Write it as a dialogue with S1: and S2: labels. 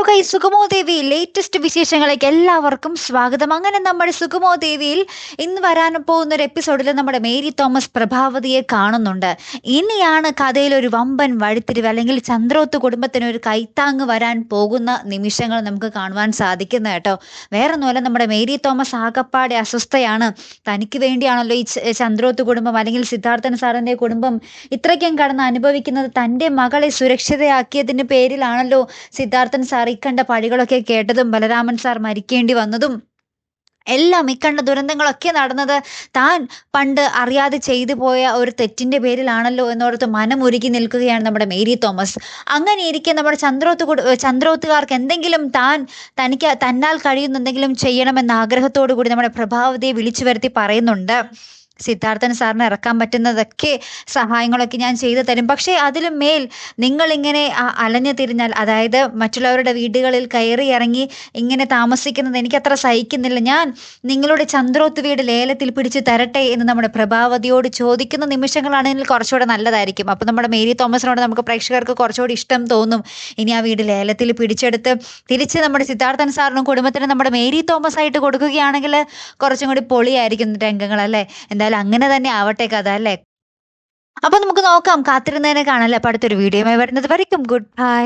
S1: High സുഗമോ ദേവി latest വിശേഷങ്ങളിലേക്ക് എല്ലാവർക്കും സ്വാഗതം. അങ്ങനെ നമ്മുടെ സുഗമോ ദേവിയിൽ ഇന്ന് വരാൻ പോകുന്ന ഒരു എപ്പിസോഡിൽ നമ്മുടെ മേരി തോമസ് പ്രഭാവതിയെ കാണുന്നുണ്ട്. ഇനിയാണ് കഥയിൽ ഒരു വമ്പൻ വഴിത്തിരിവ്, അല്ലെങ്കിൽ ചന്ദ്രോത്ത് കുടുംബത്തിന് ഒരു കൈത്താങ് വരാൻ പോകുന്ന നിമിഷങ്ങൾ നമുക്ക് കാണുവാൻ സാധിക്കുന്നത് കേട്ടോ. വേറൊന്നുമല്ല, നമ്മുടെ മേരി തോമസ് ആകപ്പാടെ അസ്വസ്ഥയാണ്. തനിക്ക് വേണ്ടിയാണല്ലോ ഈ ചന്ദ്രോത്ത് കുടുംബം അല്ലെങ്കിൽ സിദ്ധാർത്ഥൻ സാറിന്റെ കുടുംബം ഇത്രയ്ക്കും കടന്ന് അനുഭവിക്കുന്നത്. തൻ്റെ മകളെ സുരക്ഷിതയാക്കിയതിന്റെ പേരിലാണല്ലോ സിദ്ധാർത്ഥൻ സാർ ഇക്കണ്ട പഴികളൊക്കെ കേട്ടതും ബലരാമൻ സാർ മരിക്കേണ്ടി വന്നതും എല്ലാം ഇക്കണ്ട ദുരന്തങ്ങളൊക്കെ നടന്നത് താൻ പണ്ട് അറിയാതെ ചെയ്തു പോയ ഒരു തെറ്റിന്റെ പേരിലാണല്ലോ എന്നോർത്ത് മനമുരുകി നിൽക്കുകയാണ് നമ്മുടെ മേരി തോമസ്. അങ്ങനെ ഇരിക്കെ നമ്മുടെ ചന്ദ്രോത്തുകാർക്ക് എന്തെങ്കിലും തന്നാൽ കഴിയുന്ന എന്തെങ്കിലും ചെയ്യണമെന്ന ആഗ്രഹത്തോടു കൂടി നമ്മുടെ പ്രഭാവതിയെ വിളിച്ചു വരുത്തി പറയുന്നുണ്ട്. സിദ്ധാർത്ഥൻ സാറിന് ഇറക്കാൻ പറ്റുന്നതൊക്കെ സഹായങ്ങളൊക്കെ ഞാൻ ചെയ്തു തരും. പക്ഷേ അതിലും മേൽ നിങ്ങളിങ്ങനെ അലഞ്ഞു തിരിഞ്ഞാൽ, അതായത് മറ്റുള്ളവരുടെ വീടുകളിൽ കയറി ഇറങ്ങി ഇങ്ങനെ താമസിക്കുന്നത് എനിക്കത്ര സഹിക്കുന്നില്ല. ഞാൻ നിങ്ങളുടെ ചന്ദ്രോത്ത് വീട് ലേലത്തിൽ പിടിച്ചു തരട്ടെ എന്ന് നമ്മുടെ പ്രഭാവതിയോട് ചോദിക്കുന്ന നിമിഷങ്ങളാണെങ്കിൽ കുറച്ചുകൂടെ നല്ലതായിരിക്കും. അപ്പം നമ്മുടെ മേരി തോമസിനോട് നമുക്ക് പ്രേക്ഷകർക്ക് കുറച്ചുകൂടി ഇഷ്ടം തോന്നും. ഇനി ആ വീട് ലേലത്തിൽ പിടിച്ചെടുത്ത് തിരിച്ച് നമ്മുടെ സിദ്ധാർത്ഥൻ സാറിനും കുടുംബത്തിനും നമ്മുടെ മേരി തോമസ് ആയിട്ട് കൊടുക്കുകയാണെങ്കിൽ കുറച്ചും കൂടി പൊളിയായിരിക്കും രംഗങ്ങൾ, അല്ലേ? എന്തായാലും അങ്ങനെ തന്നെ ആവട്ടെ കഥ, അല്ലേ? അപ്പൊ നമുക്ക് നോക്കാം, കാത്തിരുന്നതിനെ കാണാല്ലേ. അപ്പൊ അടുത്തൊരു വീഡിയോയുമായി വരുന്നത് വരയ്ക്കും ഗുഡ് ബൈ.